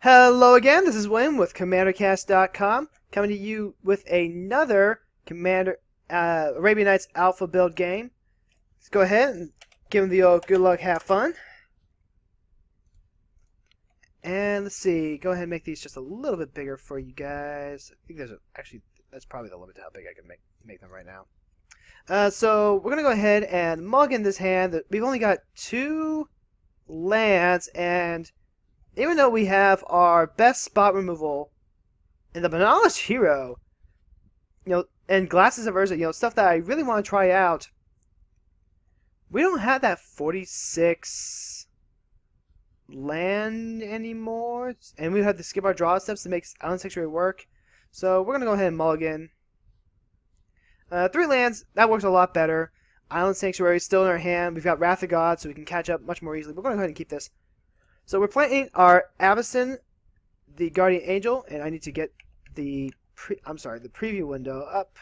Hello again, this is William with CommanderCast.com, coming to you with another Arabian Nights Alpha build game. Let's go ahead and give them the old good luck, have fun. And let's see, go ahead and make these just a little bit bigger for you guys. I think actually, that's probably the limit to how big I can make them right now. So we're going to go ahead and mulligan this hand. We've only got 2 lands, and even though we have our best spot removal in the Benalis Hero, and Glasses of Urza, stuff that I really want to try out, we don't have that 46 land anymore, and we have to skip our draw steps to make Island Sanctuary work. So we're going to go ahead and mulligan. 3 lands, that works a lot better. Island Sanctuary is still in our hand. We've got Wrath of God, so we can catch up much more easily. We're going to go ahead and keep this. So we're playing our Avacyn, the Guardian Angel, and I need to get the preview window up.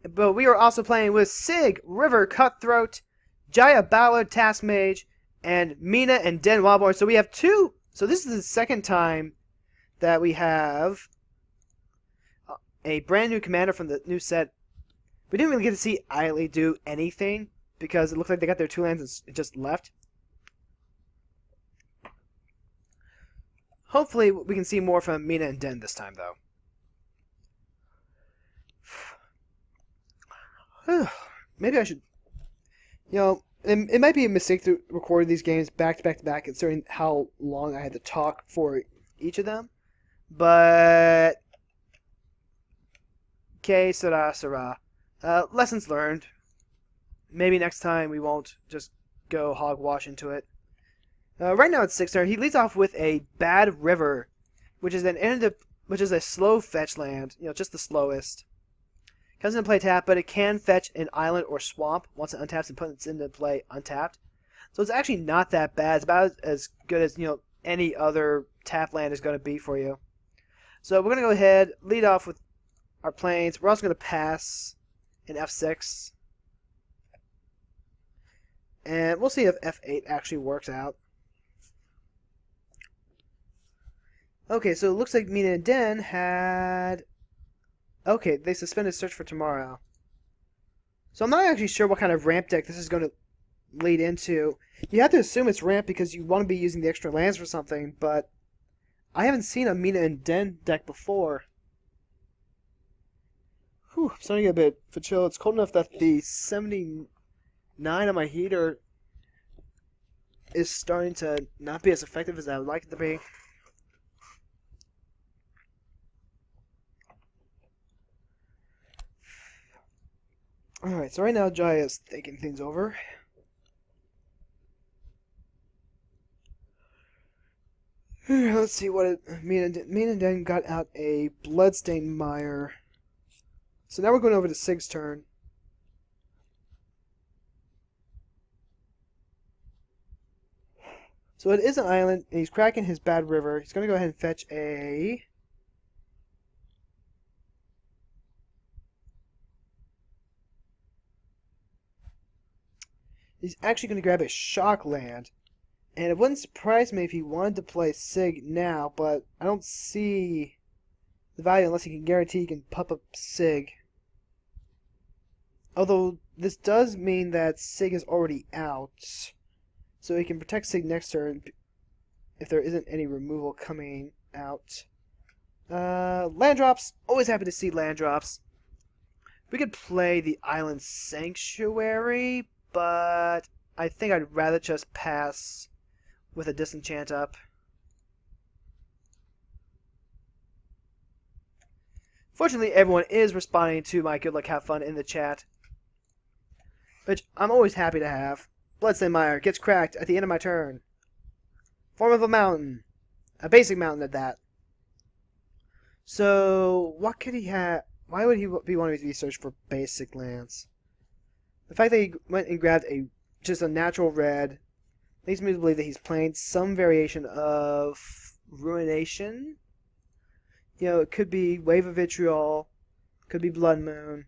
But we are also playing with Sig, River, Cutthroat, Jaya Ballard, Task Mage, and Mina and Den Wildborn. So we have 2. So this is the second time that we have a brand new commander from the new set. We didn't really get to see Isley do anything because it looks like they got their 2 lands and just left. Hopefully, we can see more from Mina and Den this time, though. Maybe I should... it might be a mistake to record these games back to back to back, considering how long I had to talk for each of them. But... Que sera, sera. Lessons learned. Maybe next time we won't just go hogwash into it. Right now it's 6 turn. He leads off with a Bad River, which is a slow fetch land. Just the slowest. Comes into play tap, but it can fetch an island or swamp once it untaps and puts it into play untapped. So it's actually not that bad. It's about as good as any other tap land is going to be for you. So we're going to go ahead, lead off with our planes. We're also going to pass an F6. And we'll see if F8 actually works out. Okay, so it looks like Mina and Den had... Okay, they suspended search for tomorrow. So I'm not actually sure what kind of ramp deck this is going to lead into. You have to assume it's ramp because you want to be using the extra lands for something, but I haven't seen a Mina and Den deck before. Whew, I'm starting to get a bit chill. It's cold enough that the 79 on my heater is starting to not be as effective as I would like it to be. Alright, so right now Jaya is thinking things over. Let's see what Mina and Den got out a Bloodstained Mire. So now we're going over to Sig's turn. So it is an island, and he's cracking his Bad River. He's going to go ahead and fetch a... He's actually going to grab a Shock Land. And it wouldn't surprise me if he wanted to play Sig now, but I don't see the value unless he can guarantee he can pup up Sig. Although, this does mean that Sig is already out. So he can protect Sig next turn if there isn't any removal coming out. Land drops. Always happy to see land drops. We could play the Island Sanctuary, but I think I'd rather just pass with a Disenchant up. Fortunately, everyone is responding to my good luck, have fun in the chat, which I'm always happy to have. Bloodstained Mire gets cracked at the end of my turn. Form of a mountain. A basic mountain at that. So, what could he have? Why would he be wanting to research for basic lands? The fact that he went and grabbed just a natural red leads me to believe that he's playing some variation of Ruination. It could be Wave of Vitriol, could be Blood Moon.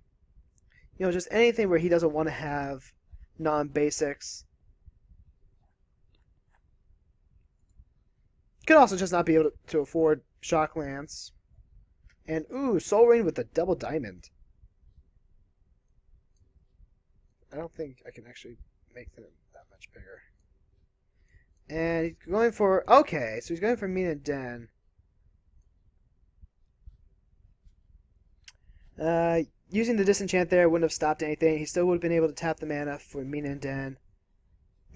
Just anything where he doesn't want to have non-basics. could also just not be able to afford Shock Lance. And, ooh, Soul Rain with the double diamond. I don't think I can actually make them that much bigger. And he's going for... Okay, so he's going for Mina Den. Using the disenchant there wouldn't have stopped anything. He still would have been able to tap the mana for Mina Den.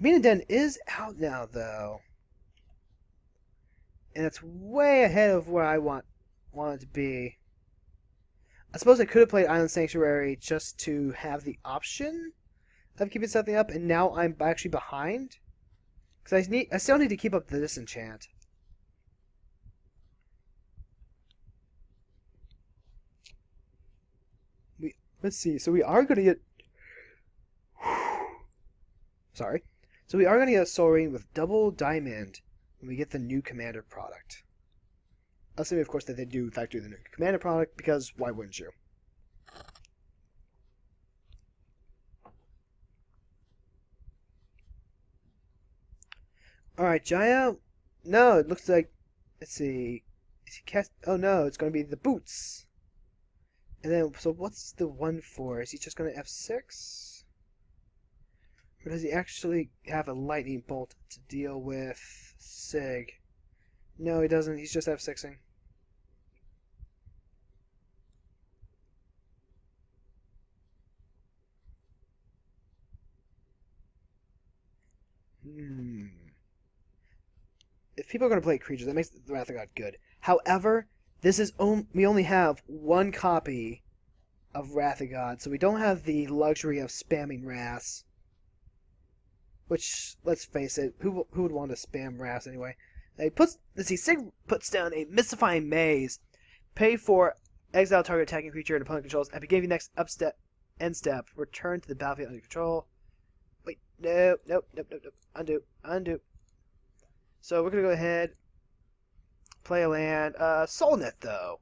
Mina Den is out now, though. And it's way ahead of where I want it to be. I suppose I could have played Island Sanctuary just to have the option of keeping something up, and now I'm actually behind. Because I still need to keep up the disenchant. Let's see. So we are going to get... Sorry. So we are going to get a Soul Rain with double diamond when we get the new Commander product. Assuming, of course, that they do in fact do the new Commander product, because why wouldn't you? Alright, Jaya. No, it looks like... Let's see. Is he cast... Oh no, it's going to be the boots. And then, so what's the one for? Is he just going to F6? Or does he actually have a lightning bolt to deal with Sig? No, he doesn't. He's just F6ing. If people are going to play creatures, that makes the Wrath of God good. However, this is we only have one copy of Wrath of God, so we don't have the luxury of spamming Wraths. Which, let's face it, who would want to spam Wraths anyway? Let's see, Sig puts down a Mystifying Maze. Pay for exile target attacking creature and opponent controls, and beginning next end step, return to the battlefield under control. Wait, nope. Undo. So we're going to go ahead, play a land. Soulnet, though.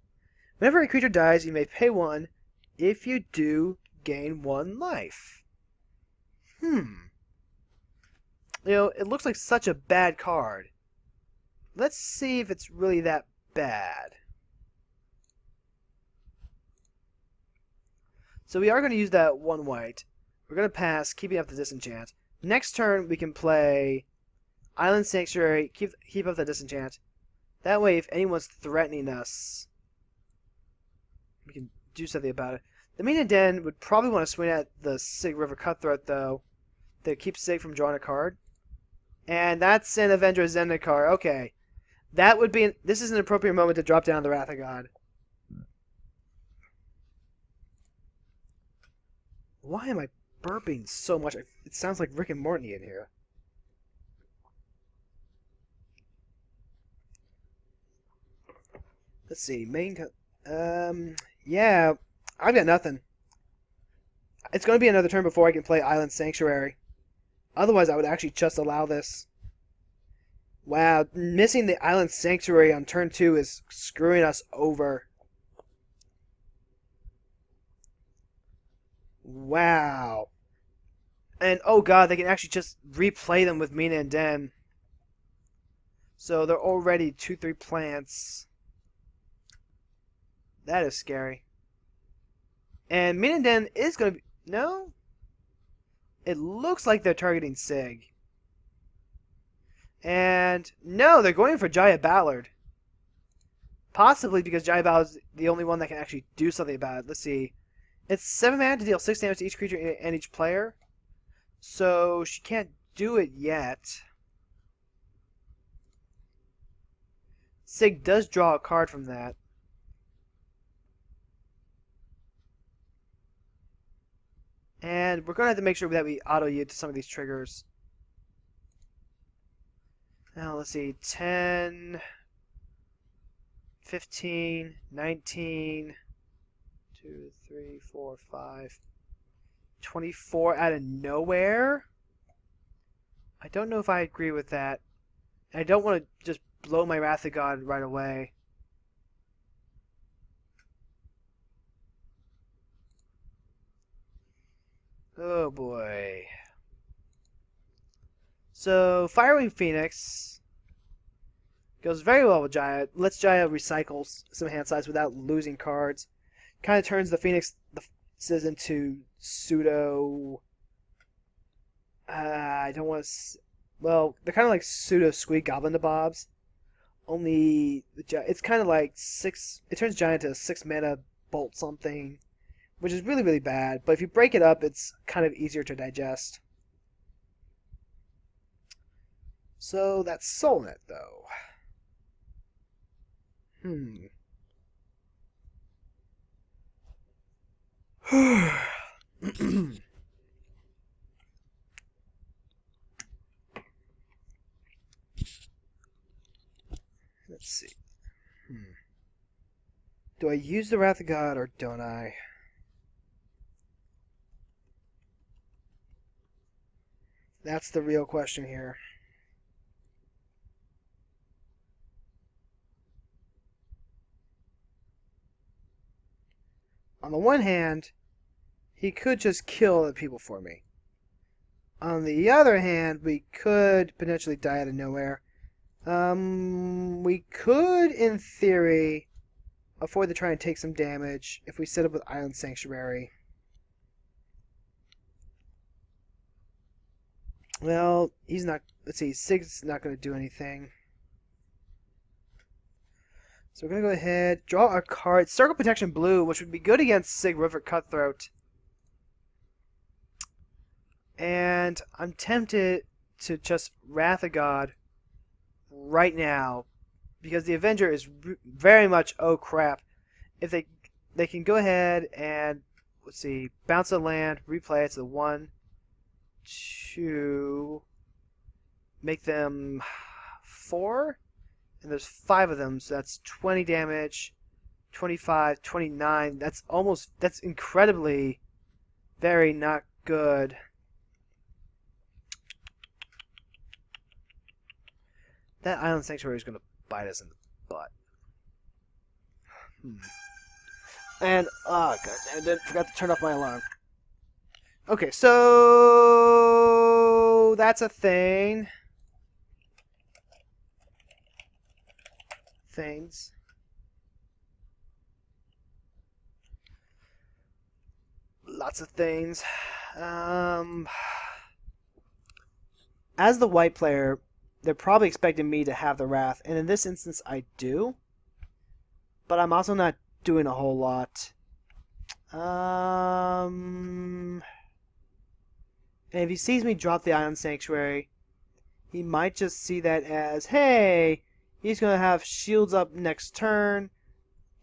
Whenever a creature dies, you may pay 1. If you do, gain 1 life. You know, it looks like such a bad card. Let's see if it's really that bad. So we are going to use that 1 white. We're going to pass, keeping up the disenchant. Next turn, we can play Island Sanctuary, keep up the disenchant. That way, if anyone's threatening us, we can do something about it. The Mina Den would probably want to swing at the Sig River Cutthroat, though, to keep Sig from drawing a card. And that's an Avenger Zendikar. Okay. That would be... This is an appropriate moment to drop down the Wrath of God. Why am I burping so much? It sounds like Rick and Morty in here. Let's see. Yeah. I've got nothing. It's going to be another turn before I can play Island Sanctuary. Otherwise, I would actually just allow this. Wow, missing the Island Sanctuary on turn 2 is screwing us over. Wow. And, oh god, they can actually just replay them with Mina and Den. So they're already 2-3 plants. That is scary. And Mina and Den is going to be... No? It looks like they're targeting Sig. And no, they're going for Jaya Ballard. Possibly because Jaya Ballard is the only one that can actually do something about it. Let's see. It's 7 mana to deal 6 damage to each creature and each player. So she can't do it yet. Sig does draw a card from that. And we're going to have to make sure that we auto-yield to some of these triggers. Now, let's see. 10, 15, 19, 2, 3, 4, 5, 24 out of nowhere? I don't know if I agree with that. I don't want to just blow my Wrath of God right away. Oh boy. So, Firewing Phoenix Goes very well with Jaya. Lets Jaya recycle some hand size without losing cards. Kind of turns the Phoenixes into pseudo... I don't want to... Well, they're kind of like pseudo Squeak Goblin Nabobs. Only... It's kind of like 6... It turns Jaya into a 6 mana bolt something. Which is really, really bad. But if you break it up, it's kind of easier to digest. So that's Solnet, though. Let's see. Do I use the Wrath of God or don't I? That's the real question here. On the one hand, he could just kill the people for me. On the other hand, we could potentially die out of nowhere. We could, in theory, afford to try and take some damage if we set up with Island Sanctuary. Well, he's not... Let's see, Sig's not going to do anything. So we're going to go ahead, draw a card. Circle Protection Blue, which would be good against Sig River Cutthroat. And I'm tempted to just Wrath of God right now. Because the Avenger is very much, oh crap. If they can go ahead and, let's see, bounce a land, replay it to the 1, 2, make them 4. And there's 5 of them, so that's 20 damage, 25, 29. That's incredibly very not good. That Island Sanctuary is going to bite us in the butt. And, oh god, I forgot to turn off my alarm. Okay, so that's a thing. Things. Lots of things. As the white player, they're probably expecting me to have the Wrath, and in this instance I do. But I'm also not doing a whole lot. And if he sees me drop the Island Sanctuary, he might just see that as, hey, he's going to have shields up next turn.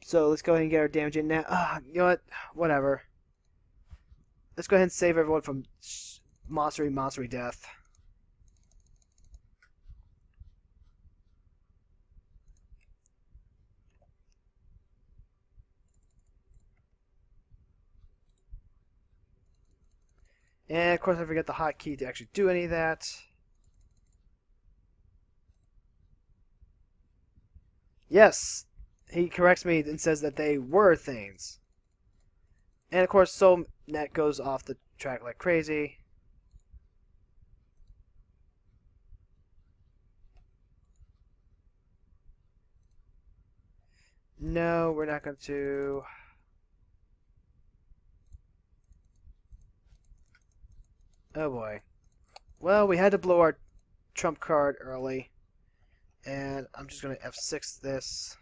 So let's go ahead and get our damage in now. You know what? Whatever. Let's go ahead and save everyone from monstery death. And of course I forget the hotkey to actually do any of that. Yes, he corrects me and says that they were things. And of course, SoulNet goes off the track like crazy. No, we're not going to. Oh boy. Well, we had to blow our trump card early. And I'm just going to F6 this.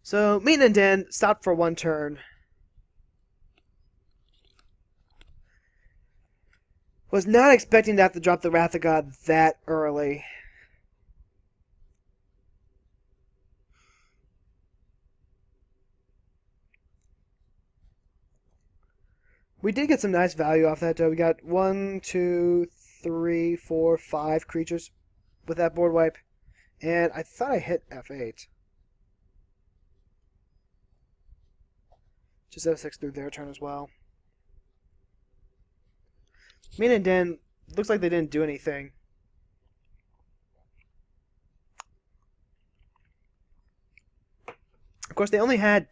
So, Mean and Den stopped for 1 turn. Was not expecting to have to drop the Wrath of God that early. We did get some nice value off that, though. We got 1, 2, 3, 4, 5 creatures with that board wipe. And I thought I hit F8. Just F6 through their turn as well. Mean and Den, looks like they didn't do anything. Of course, they only have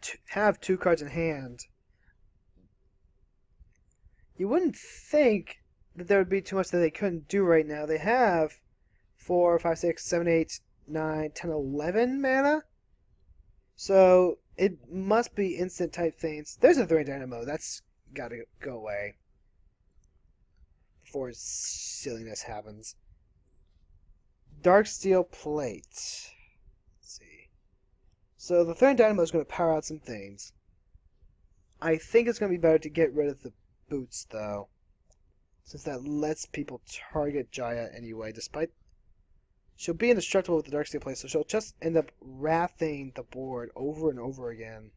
2 cards in hand. You wouldn't think that there would be too much that they couldn't do right now. They have 4, 5, 6, 7, 8, 9, 10, 11 mana. So it must be instant type things. There's a 3 Dynamo. That's gotta go away before silliness happens. Dark Steel Plate. Let's see. So the 3 Dynamo is going to power out some things. I think it's going to be better to get rid of the boots, though, since that lets people target Jaya anyway, despite... She'll be indestructible with the Dark Steel Plate, so she'll just end up wrathing the board over and over again.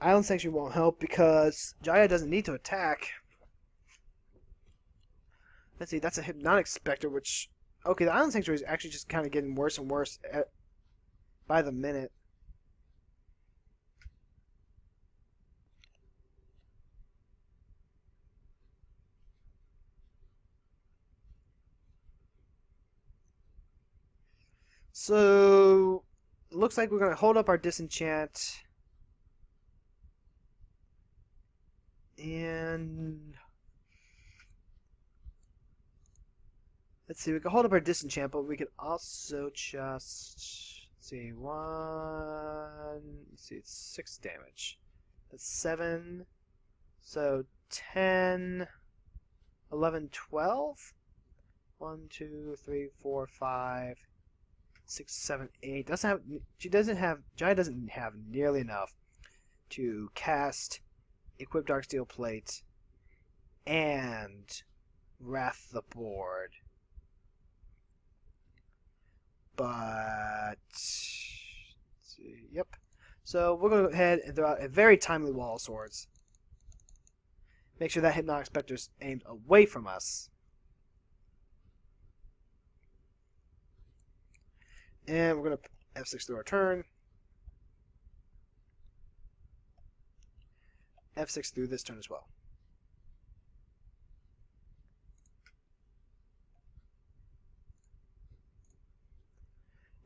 Island Sanctuary won't help because Jaya doesn't need to attack. Let's see, that's a Hypnotic Spectre, which... Okay, the Island Sanctuary is actually just kind of getting worse and worse by the minute. So, looks like we're going to hold up our Disenchant. And... Let's see, we can hold up our Disenchant, but we could also just... Let's see, let's see, it's 6 damage. That's 7. So, 10, 11, 12? 1, 2, 3, 4, 5... 6, 7, 8. Jaya doesn't have nearly enough to cast Equip Dark Steel Plate and Wrath the board. But yep. So we're gonna go ahead and throw out a very timely Wall of Swords. Make sure that Hypnotic Spectre's aimed away from us. And we're going to F6 through our turn. F6 through this turn as well.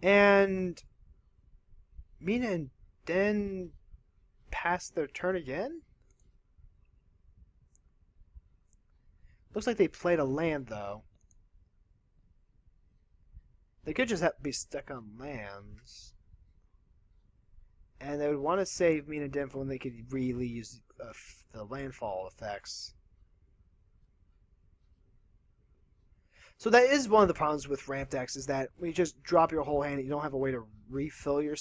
And Mina and Den pass their turn again? Looks like they played a land, though. They could just have to be stuck on lands. And they would want to save Mina and Den for when they could really use the landfall effects. So that is one of the problems with ramp decks, is that when you just drop your whole hand, you don't have a way to refill your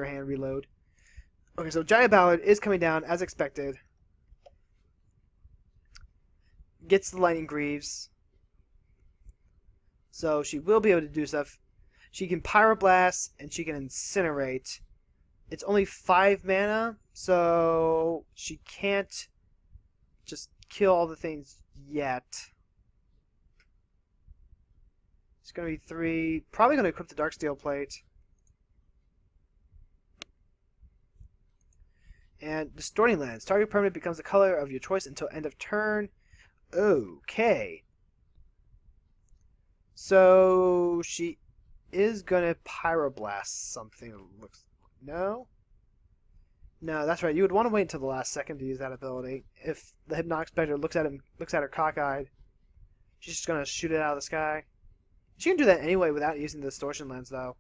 hand, reload. Okay, so Jaya Ballard is coming down as expected. Gets the Lightning Greaves. So she will be able to do stuff. She can Pyroblast and she can Incinerate. It's only 5 mana, so she can't just kill all the things yet. It's going to be 3. Probably going to equip the Darksteel Plate. And Distorting Lands. Target permanent becomes the color of your choice until end of turn. Okay. So she is going to Pyroblast something. Looks no? No, that's right. You would want to wait until the last second to use that ability. If the Hypnotic Spectre looks at her cockeyed, she's just going to shoot it out of the sky. She can do that anyway without using the Distortion Lens, though.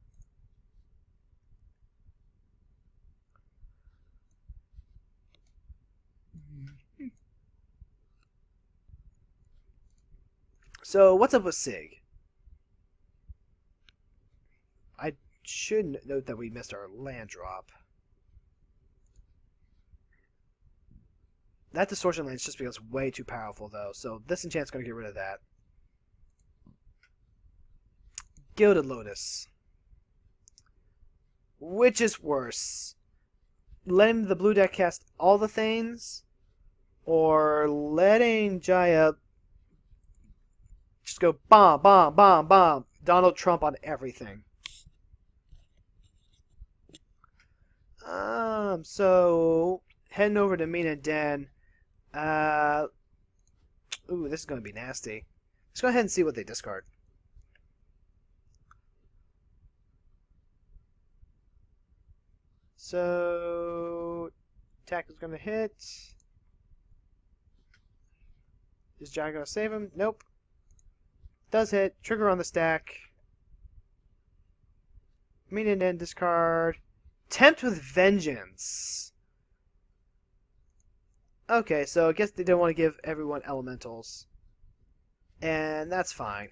So, what's up with Sig? I should note that we missed our land drop. That Distortion Lens just becomes way too powerful, though, so this enchant's going to get rid of that. Gilded Lotus. Which is worse? Letting the blue deck cast all the things, or letting Jaya just go bomb, bomb, bomb, bomb, Donald Trump on everything? So heading over to Mina Den. Ooh, this is going to be nasty. Let's go ahead and see what they discard. So, attack is going to hit. Is Jaya gonna save him? Nope. Does hit. Trigger on the stack. Mean and discard. Tempt with Vengeance. Okay, so I guess they don't want to give everyone elementals. And that's fine.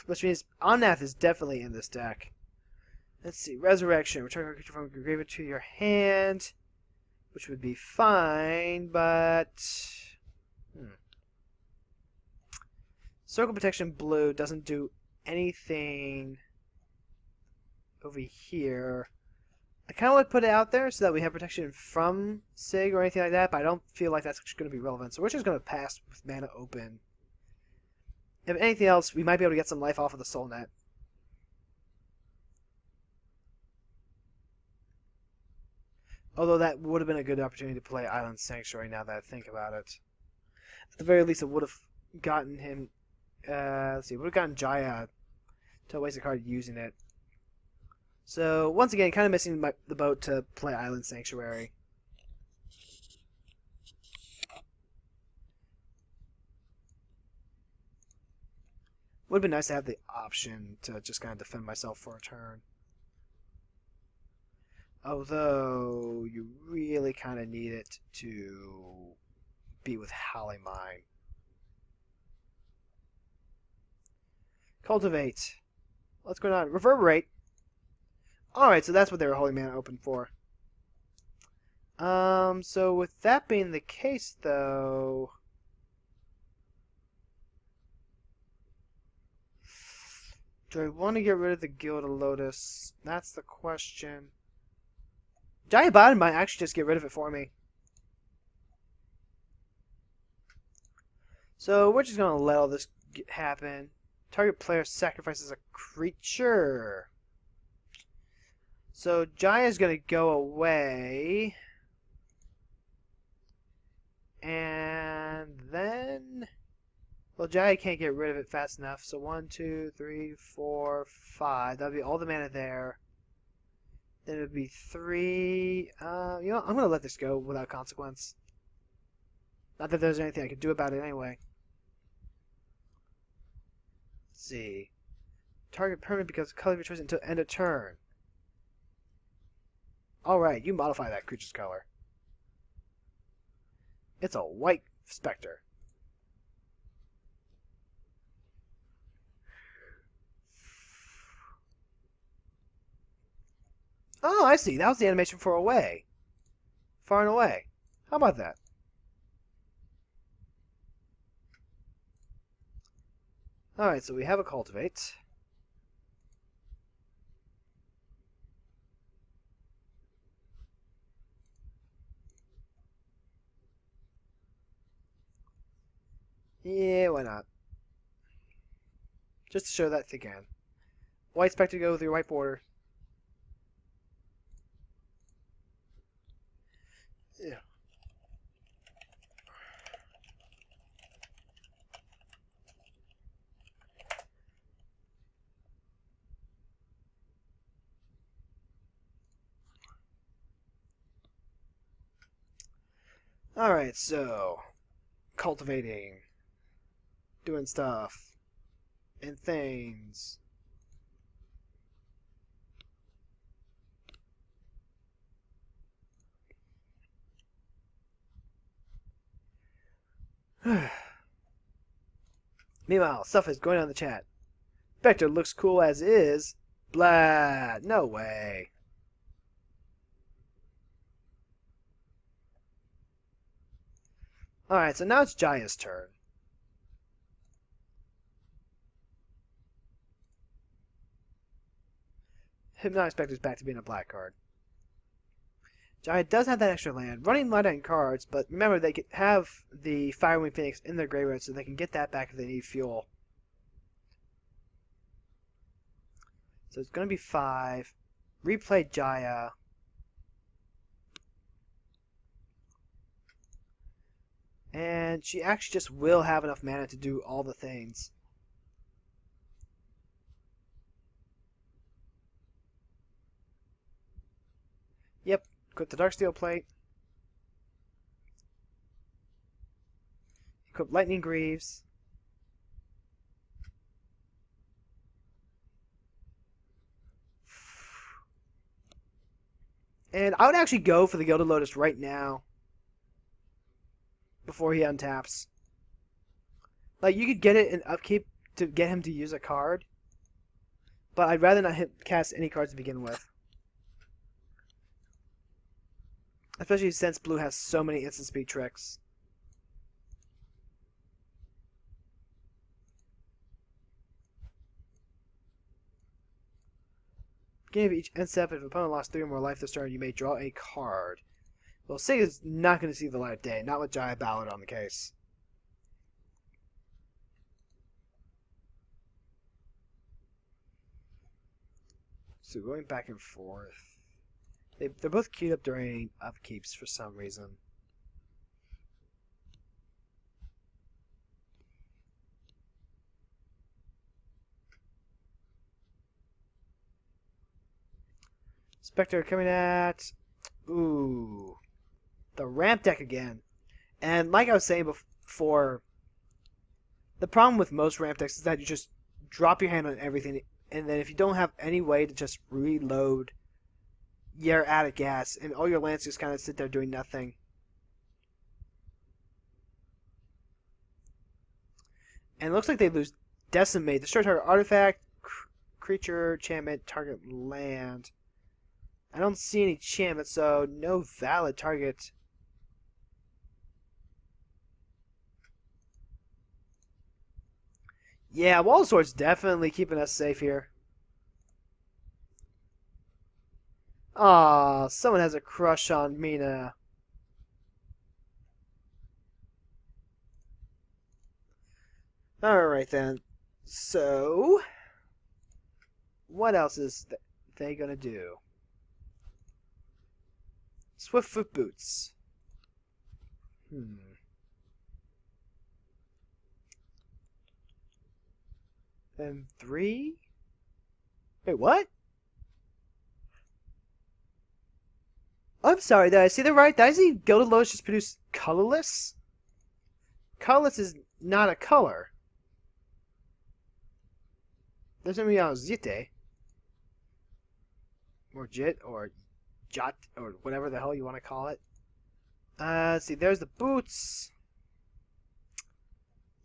Which means Omnath is definitely in this deck. Let's see. Resurrection. Return a creature from your graveyard to your hand. Which would be fine, but... Circle Protection Blue doesn't do anything over here. I kind of want to put it out there so that we have protection from Sig or anything like that, but I don't feel like that's going to be relevant. So we're just going to pass with mana open. If anything else, we might be able to get some life off of the Soul Net. Although that would have been a good opportunity to play Island Sanctuary now that I think about it. At the very least, it would have gotten him... let's see, would have gotten Jaya to waste a card using it. So, once again, kind of missing the boat to play Island Sanctuary. Would have been nice to have the option to just kind of defend myself for a turn. Although, you really kind of need it to be with Howling Mine. Cultivate. What's going on? Reverberate. Alright, so that's what they were holding mana open for. So with that being the case, though... Do I want to get rid of the Gilded Lotus? That's the question. Giant Bottom might actually just get rid of it for me. So we're just going to let all this happen. Target player sacrifices a creature. So Jaya's going to go away. And then... Well, Jaya can't get rid of it fast enough. So 1, 2, 3, 4, 5. That'll be all the mana there. Then it would be 3. You know, I'm going to let this go without consequence. Not that there's anything I could do about it anyway. Let's see. Target permanent because color of your choice until end of turn. Alright, you modify that creature's color. It's a white specter. Oh, I see. That was the animation for away. Far and away. How about that? Alright, so we have a cultivate. Yeah, why not? Just to show that again. White specter go with your white border. Yeah. Alright, so cultivating, doing stuff, and things. Meanwhile, stuff is going on in the chat. Vector looks cool as is. Blah. No way. Alright, so now it's Jaya's turn. Hypnotic Specter's back to being a black card. Jaya does have that extra land. Running light on cards, but remember they have the Firewing Phoenix in their graveyard, so they can get that back if they need fuel. So it's going to be 5. Replay Jaya. And she actually just will have enough mana to do all the things. Yep, equip the Darksteel Plate. Equip Lightning Greaves. And I would actually go for the Gilded Lotus right now. Before he untaps. Like, you could get it in upkeep to get him to use a card. But I'd rather not cast any cards to begin with. Especially since blue has so many instant speed tricks. Beginning of each end step, if an opponent lost 3 or more life this turn, you may draw a card. Well, Sig is not going to see the light of day, not with Giant Ballad on the case. So going back and forth. They're both queued up during upkeeps for some reason. Spectre coming at... Ooh. The ramp deck again. And like I was saying before, the problem with most ramp decks is that you just drop your hand on everything, and then if you don't have any way to just reload, you're out of gas, and all your lands just kind of sit there doing nothing. And it looks like they lose Decimate. Destroy target artifact, creature, enchantment, target land. I don't see any enchantment, so no valid target. Yeah, Wall of Swords definitely keeping us safe here. Aw, someone has a crush on Mina. Alright then. So, what else is they gonna do? Swiftfoot Boots. Then 3? Wait, what? I'm sorry, did I see that right? Did I see Gilded Lotus just produce colorless? Colorless is not a color. There's gonna be Zite. Or Jit, or Jot, or whatever the hell you want to call it. Let's see, there's the boots.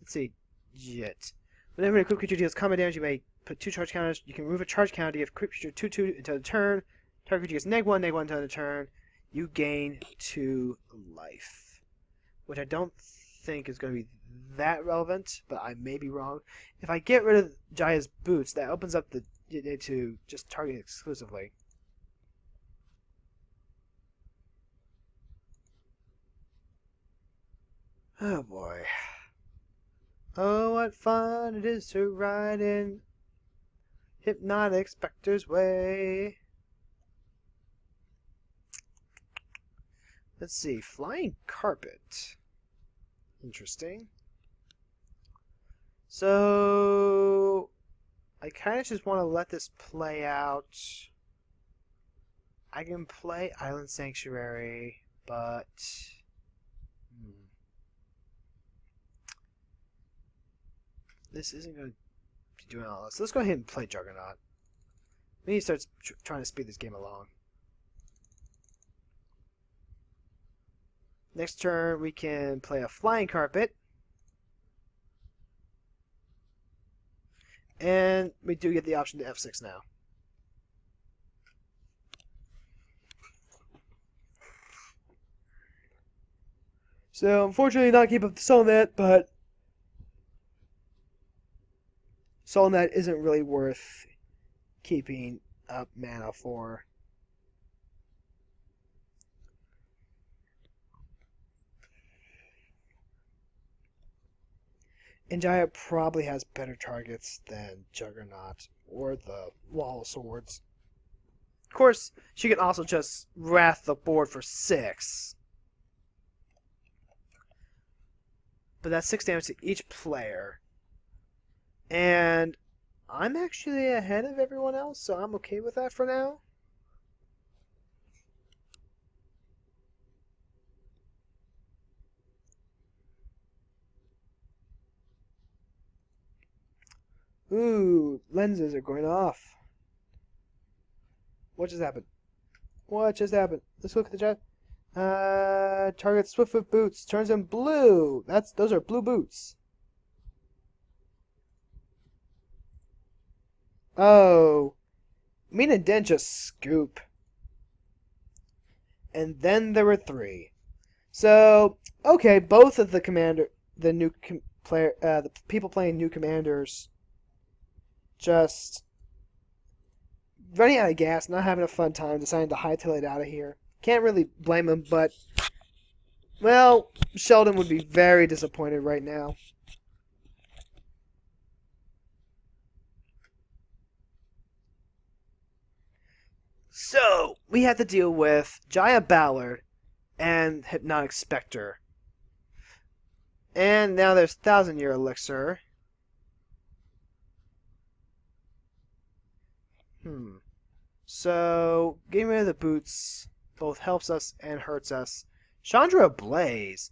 Let's see, Jit. Whenever a creature deals combat damage, you may put 2 charge counters. You can remove a charge counter to give creature 2/2 until the turn. Target creature gets -1/-1 until the turn. You gain 2 life. Which I don't think is going to be that relevant, but I may be wrong. If I get rid of Jaya's boots, that opens up the to just target exclusively. Oh boy. Oh, what fun it is to ride in Hypnotic Spectre's way. Let's see, Flying Carpet. Interesting. So, I kind of just want to let this play out. I can play Island Sanctuary, but... This isn't going to be doing all this. Let's go ahead and play Juggernaut. We need to start trying to speed this game along. Next turn, we can play a Flying Carpet. And we do get the option to F6 now. So, unfortunately, not keep up the Solnet, but Solnet isn't really worth keeping up mana for. And Jaya probably has better targets than Juggernaut or the Wall of Swords. Of course, she can also just wrath the board for 6. But that's 6 damage to each player. And I'm actually ahead of everyone else, so I'm okay with that for now. Ooh, lenses are going off. What just happened? What just happened? Let's look at the chat. Target Swiftfoot boots. Turns them blue. Those are blue boots. Oh. Mina didn't just scoop. And then there were 3. So, okay, both of the the people playing new commanders just running out of gas, not having a fun time, deciding to hightail it out of here. Can't really blame them, but, well, Sheldon would be very disappointed right now. So, we have to deal with Jaya Ballard and Hypnotic Spectre. And now there's 1,000-Year Elixir. So, getting rid of the boots both helps us and hurts us. Chandra Blaze.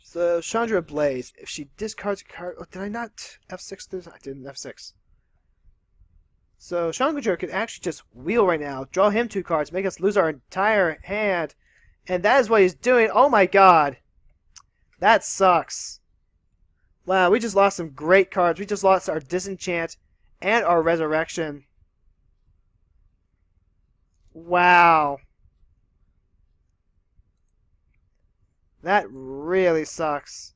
So, Chandra Blaze, if she discards a card... Oh, did I not F6 this? I didn't F6. So, Chandra could actually just wheel right now, draw him 2 cards, make us lose our entire hand. And that is what he's doing. Oh my god. That sucks. Wow, we just lost some great cards. We just lost our Disenchant and our Resurrection. Wow. That really sucks.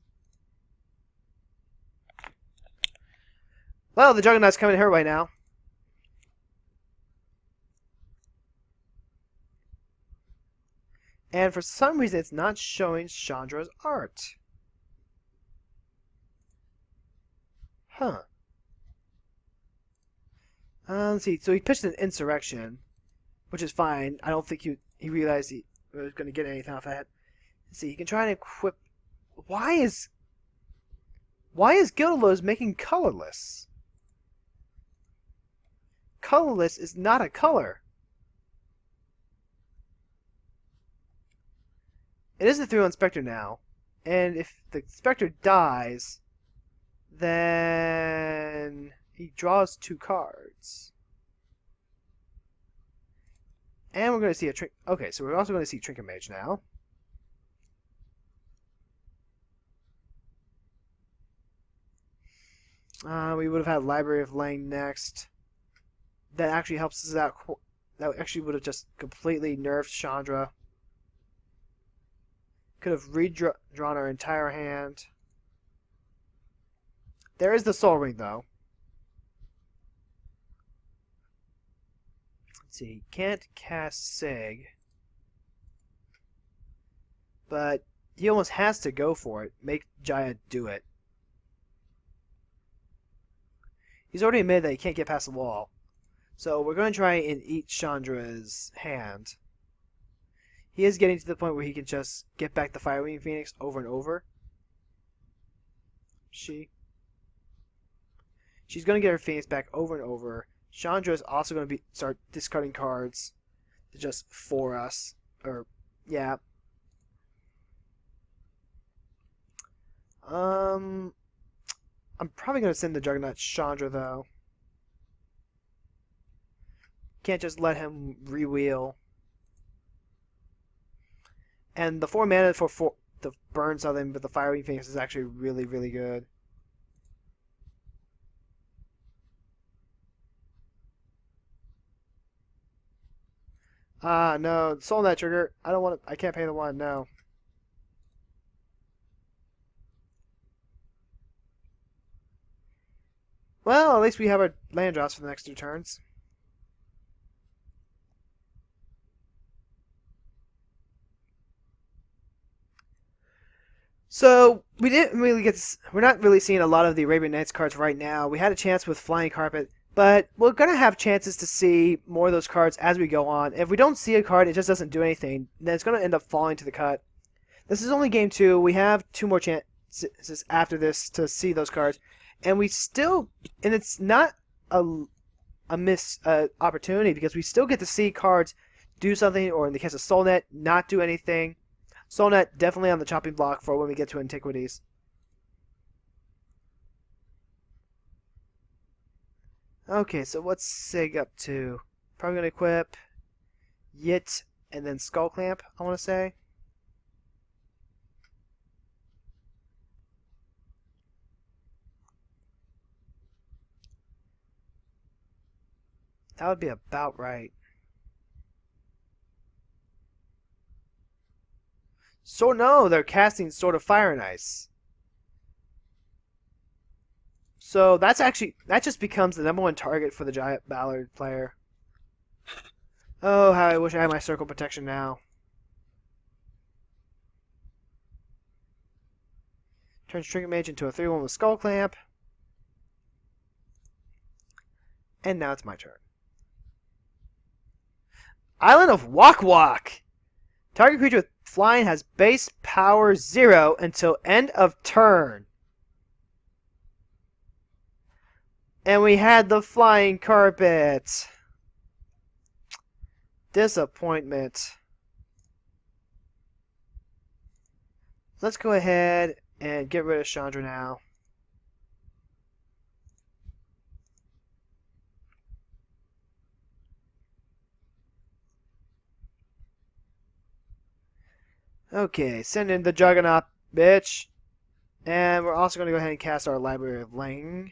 Well, the Juggernaut's coming to her right now. And for some reason, it's not showing Chandra's art. Huh. Let's see. So he pitched an Insurrection, which is fine. I don't think he realized he was going to get anything off that. Let's see. He can try and equip. Why is Gildalo's making colorless? Colorless is not a color. It is a 3-1 Spectre now. And if the Spectre dies, then he draws 2 cards. And we're going to see a Trinket. Okay, so we're also going to see Trinket Mage now. We would have had Library of Lang next. That actually helps us out. That actually would have just completely nerfed Chandra. Could have redrawn our entire hand. There is the Soul Ring, though. Let's see. Can't cast Sig. But he almost has to go for it. Make Jaya do it. He's already admitted that he can't get past the wall. So we're going to try and eat Chandra's hand. He is getting to the point where he can just get back the Firewing Phoenix over and over. She's going to get her Phoenix back over and over. Chandra is also going to start discarding cards to just for us. Or, yeah. I'm probably going to send the Juggernaut Chandra, though. Can't just let him re-wheel. And the 4 mana for the burn something with the Firewing Phoenix is actually really, really good. No, Soul Knight trigger. I don't want to. I can't pay the 1. No. Well, at least we have our land drops for the next 2 turns. So we didn't really we're not really seeing a lot of the Arabian Nights cards right now. We had a chance with Flying Carpet, but we're gonna have chances to see more of those cards as we go on. If we don't see a card, it just doesn't do anything. Then it's gonna end up falling to the cut. This is only game 2. We have 2 more chances after this to see those cards, and it's not a miss opportunity because we still get to see cards do something, or in the case of Soulnet, not do anything. Soulnet definitely on the chopping block for when we get to Antiquities. Okay, so what's Sig up to? Probably gonna equip Yit and then Skull Clamp, I want to say. That would be about right. So no, they're casting Sword of Fire and Ice. So that's actually, that just becomes the #1 target for the Giant Ballard player. Oh, how I wish I had my circle protection now. Turns Trinket Mage into a 3/1 with Skull Clamp. And now it's my turn. Island of Wok Wok! Target creature with flying has base power 0 until end of turn. And we had the flying carpet. Disappointment. Let's go ahead and get rid of Chandra now. Okay, send in the Juggernaut, bitch. And we're also going to go ahead and cast our Library of Lang.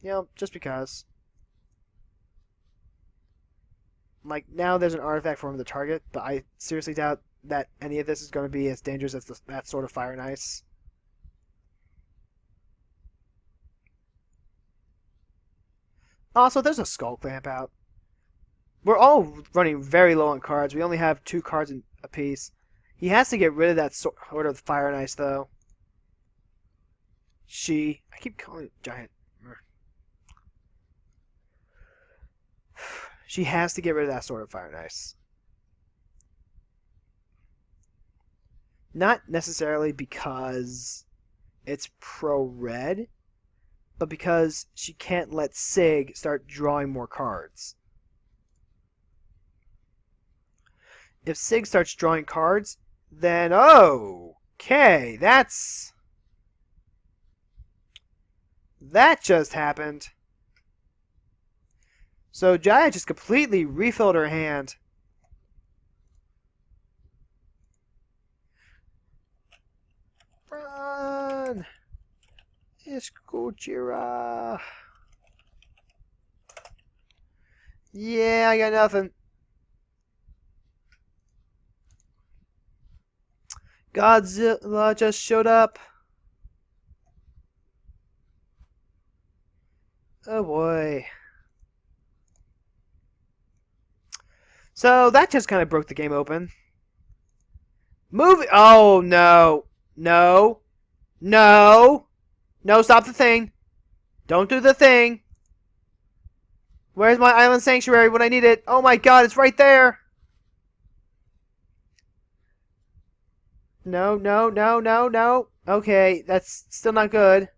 You know, just because. Like, now there's an artifact for him to target, but I seriously doubt that any of this is going to be as dangerous as that Sword of Fire and Ice. Also, there's a Skull Clamp out. We're all running very low on cards. We only have 2 cards a piece. He has to get rid of that Sword of Fire and Ice, though. I keep calling it Giant. She has to get rid of that Sword of Fire and Ice. Not necessarily because it's pro-red, but because she can't let Sig start drawing more cards. If Sig starts drawing cards, then okay, that just happened. So Jaya just completely refilled her hand. Run! It's Gojira. Yeah, I got nothing. Godzilla just showed up. Oh boy. So that just kind of broke the game open. Move. Oh no. No. No. No, stop the thing. Don't do the thing. Where's my island sanctuary when I need it? Oh my god, it's right there. No, no, no, no, no. Okay, that's still not good.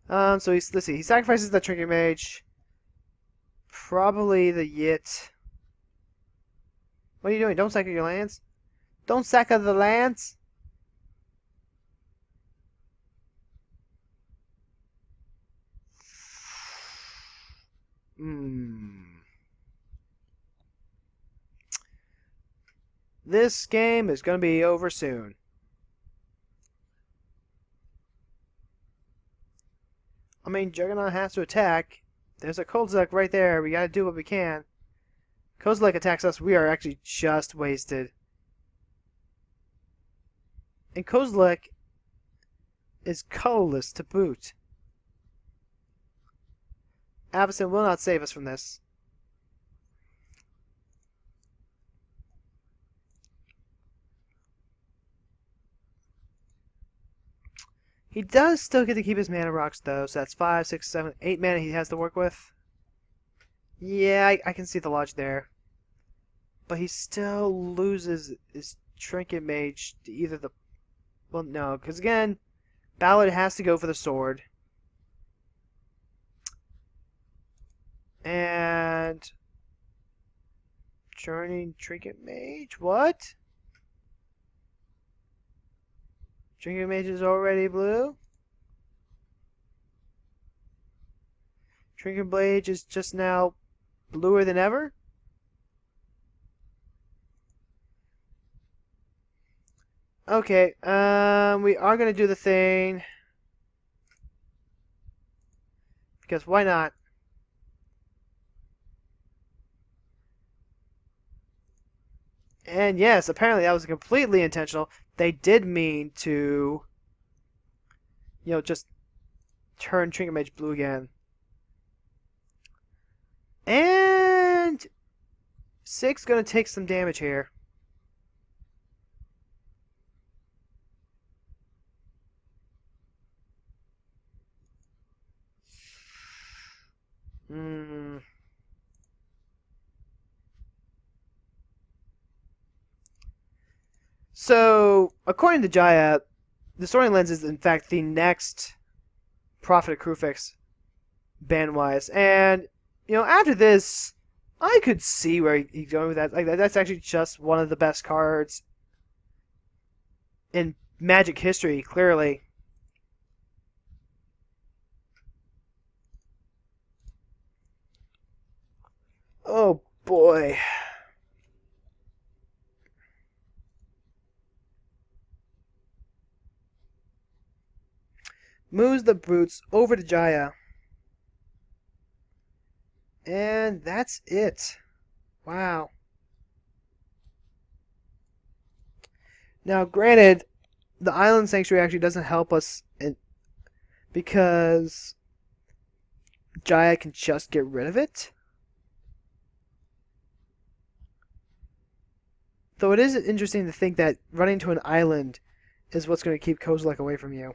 So let's see. He sacrifices the Trinket Mage. Probably the Yit. What are you doing? Don't sack your lands. Don't sack the lands. This game is going to be over soon. I mean, Juggernaut has to attack. There's a Kozilek right there. We gotta do what we can. Kozilek attacks us. We are actually just wasted. And Kozilek is colorless to boot. Avacyn will not save us from this. He does still get to keep his mana rocks, though, so that's 5, 6, 7, 8 mana he has to work with. Yeah, I can see the logic there. But he still loses his Trinket Mage to either the... Well, no, because again, Ballard has to go for the sword. And... Journeying Trinket Mage? What? Trinket Mage is already blue? Trinket Blade is just now bluer than ever. Okay, we are gonna do the thing. Because why not? And yes, apparently that was completely intentional. They did mean to, just turn Trinket Mage blue again. And 6 gonna take some damage here. So, according to Jaya, the Distorting Lens is in fact the next Prophet of Krufix ban-wise. And, after this, I could see where he's going with that. Like, that's actually just one of the best cards in Magic history, clearly. Oh, boy. Moves the Brutes over to Jaya. And that's it. Wow. Now, granted, the Island Sanctuary actually doesn't help us because Jaya can just get rid of it. Though it is interesting to think that running to an island is what's going to keep Kozilek away from you.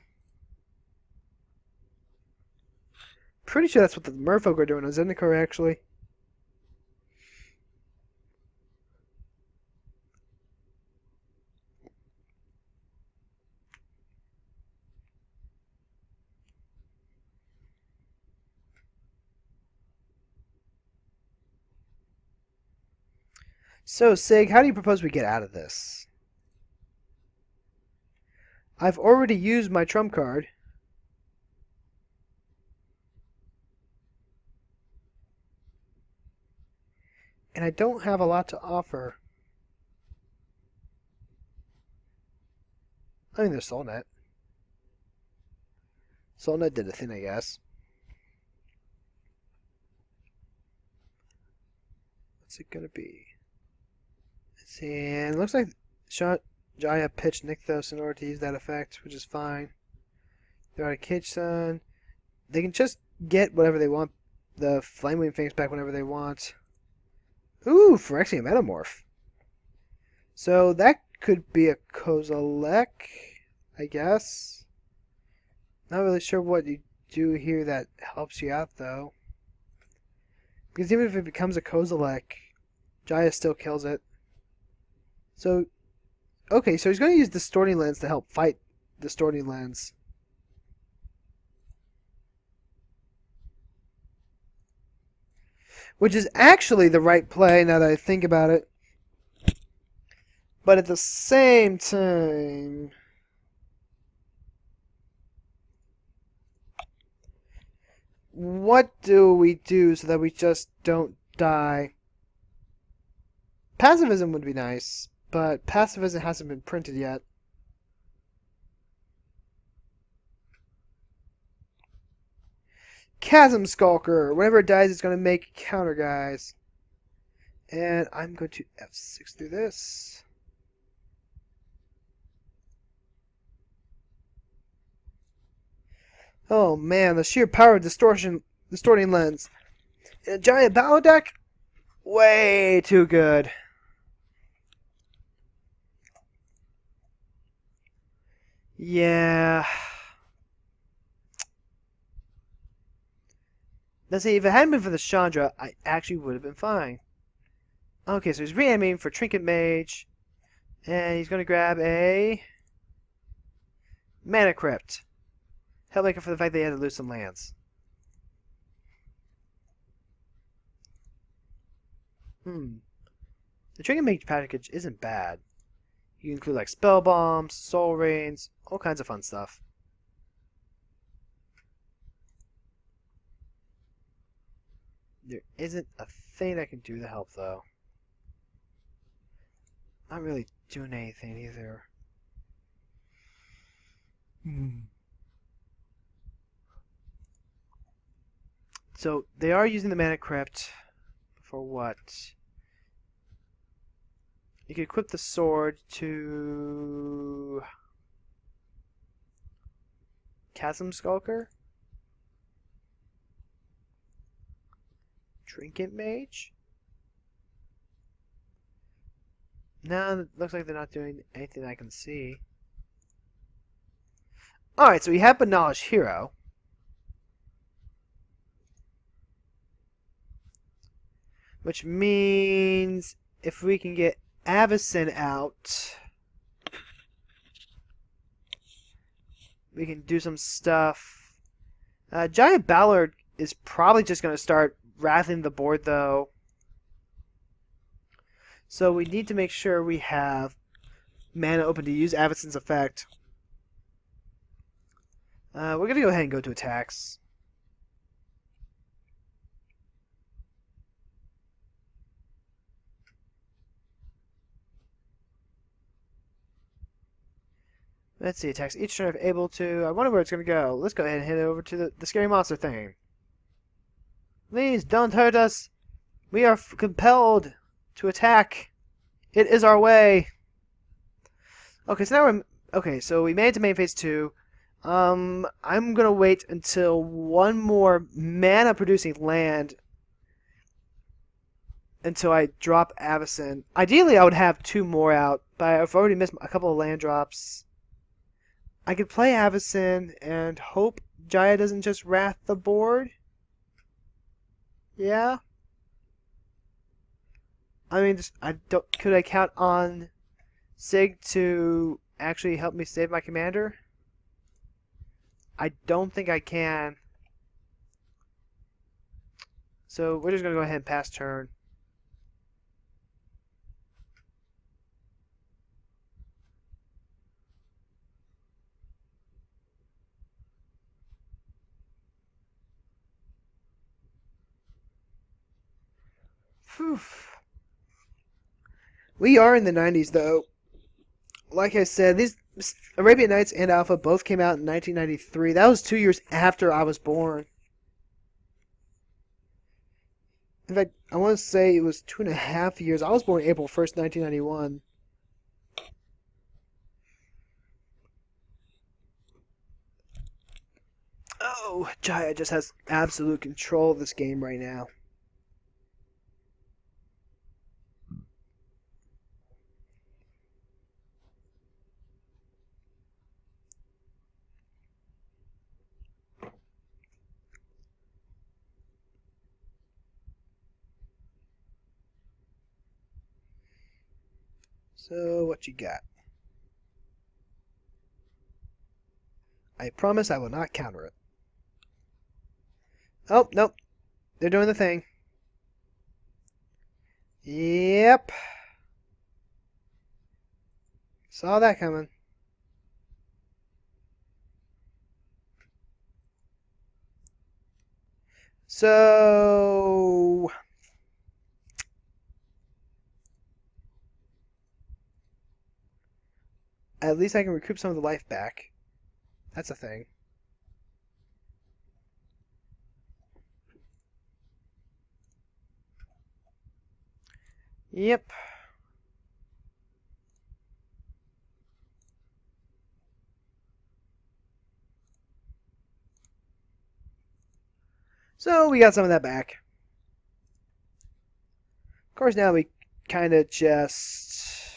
Pretty sure that's what the merfolk are doing on Zendikar, actually. So, Sig, how do you propose we get out of this? I've already used my trump card. And I don't have a lot to offer. I mean, there's Soulnet. Soulnet did a thing, I guess. What's it gonna be? Let's see, and it looks like Jaya pitched Nykthos in order to use that effect, which is fine. They're out of Kitchsun. They can just get whatever they want. The Flamewing Fangs back whenever they want. Ooh, Phyrexian Metamorph. So that could be a Kozilek, I guess. Not really sure what you do here that helps you out, though. Because even if it becomes a Kozilek, Jaya still kills it. So, okay, so he's going to use Distorting Lens to help fight Distorting Lens. Which is actually the right play now that I think about it. But at the same time, what do we do so that we just don't die? Pacifism would be nice, but pacifism hasn't been printed yet. Chasm Skulker. Whenever it dies, it's going to make counter, guys. And I'm going to F6 through this. Oh man, the sheer power of Distorting Lens. In a giant battle deck? Way too good. Yeah. Let's see, if it hadn't been for the Chandra, I actually would have been fine. Okay, so he's re-aiming for Trinket Mage. And he's going to grab a Mana Crypt. Help make up for the fact that he had to lose some lands. The Trinket Mage package isn't bad. You can include like Spell Bombs, Soul Rains, all kinds of fun stuff. There isn't a thing I can do to help, though. Not really doing anything either. So, they are using the Mana Crypt for what? You can equip the sword to... Chasm Skulker? Trinket Mage? No, it looks like they're not doing anything I can see. Alright, so we have a Knowledge Hero. Which means if we can get Avacyn out, we can do some stuff. Giant Ballard is probably just going to start wrathing the board, though. So we need to make sure we have mana open to use Avacyn's effect. We're going to go ahead and go to attacks. Let's see, attacks each turn if able to. I wonder where it's going to go. Let's go ahead and head over to the scary monster thing. Please don't hurt us. We are compelled to attack. It is our way. Okay, so now we're... Okay, so we made it to main phase 2. I'm going to wait until one more mana-producing land until I drop Avacyn. Ideally, I would have 2 more out, but I've already missed a couple of land drops. I could play Avacyn and hope Jaya doesn't just wrath the board. Yeah. I mean, could I count on Sig to actually help me save my commander? I don't think I can. So we're just going to go ahead and pass turn. Whew. We are in the 90s, though. Like I said, these Arabian Nights and Alpha both came out in 1993. That was 2 years after I was born. In fact, I want to say it was 2.5 years. I was born April 1st, 1991. Oh, Jaya just has absolute control of this game right now. So, what you got? I promise I will not counter it. Oh, nope. They're doing the thing. Yep. Saw that coming. So... At least I can recoup some of the life back. That's a thing. Yep. So we got some of that back. Of course, now we kind of just,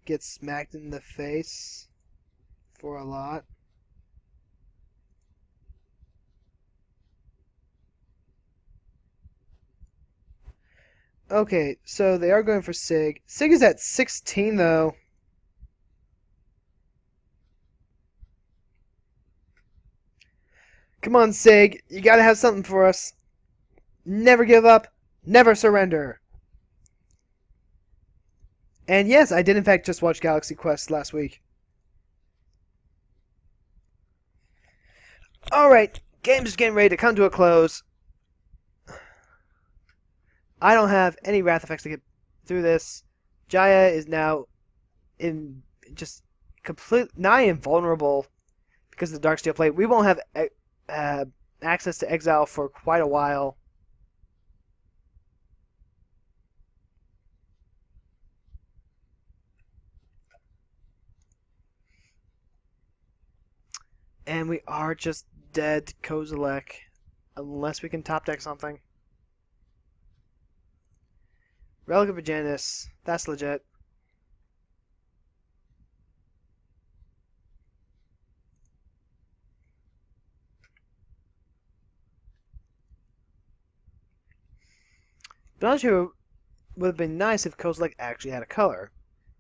get smacked in the face for a lot. Okay, so they are going for Sig. Sig is at 16, though. Come on, Sig. You gotta have something for us. Never give up. Never surrender. And yes, I did in fact just watch Galaxy Quest last week. Alright, game's getting ready to come to a close. I don't have any wrath effects to get through this. Jaya is now in just complete nigh invulnerable because of the Darksteel Plate. We won't have access to exile for quite a while. And we are just dead to Kozilek unless we can top deck something. Relic of Aegis, that's legit. But honestly, it would have been nice if Kozilek actually had a color.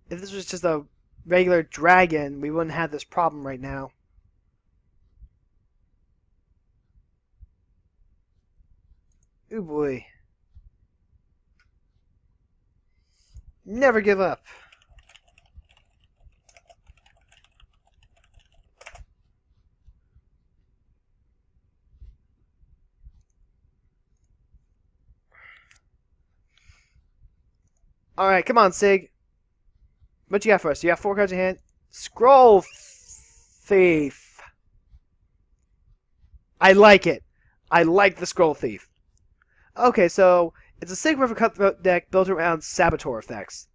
If this was just a regular dragon, we wouldn't have this problem right now. Ooh boy. Never give up. Alright, come on, Sig. What you got for us? You got 4 cards in hand? Scroll Thief. I like it. I like the Scroll Thief. Okay, so it's a Sig River Cutthroat deck built around Saboteur effects.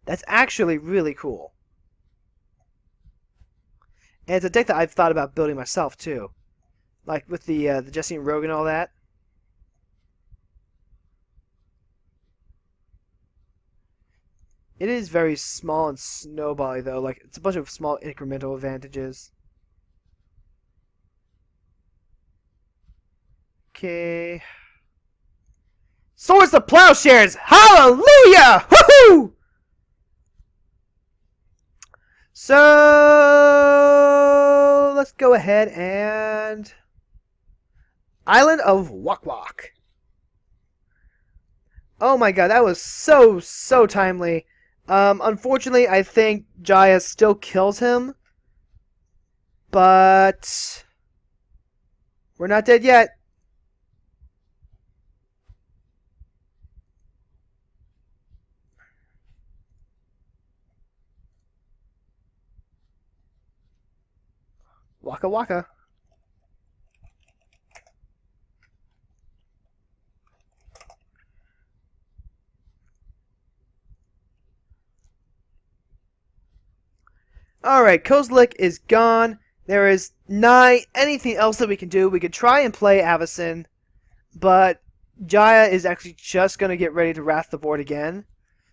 That's actually really cool. And it's a deck that I've thought about building myself, too. Like with the Jesse and Rogue and all that. It is very small and snowbally, though. Like, it's a bunch of small incremental advantages. Okay. Swords to Plowshares! Hallelujah! Woohoo! So, let's go ahead and... Island of Wak-Wak. Oh my god, that was so timely. Unfortunately, I think Jaya still kills him. But... we're not dead yet. Waka Waka. Alright, Kozilek is gone. There is not anything else that we can do. We could try and play Avacyn, but Jaya is actually just going to get ready to wrath the board again.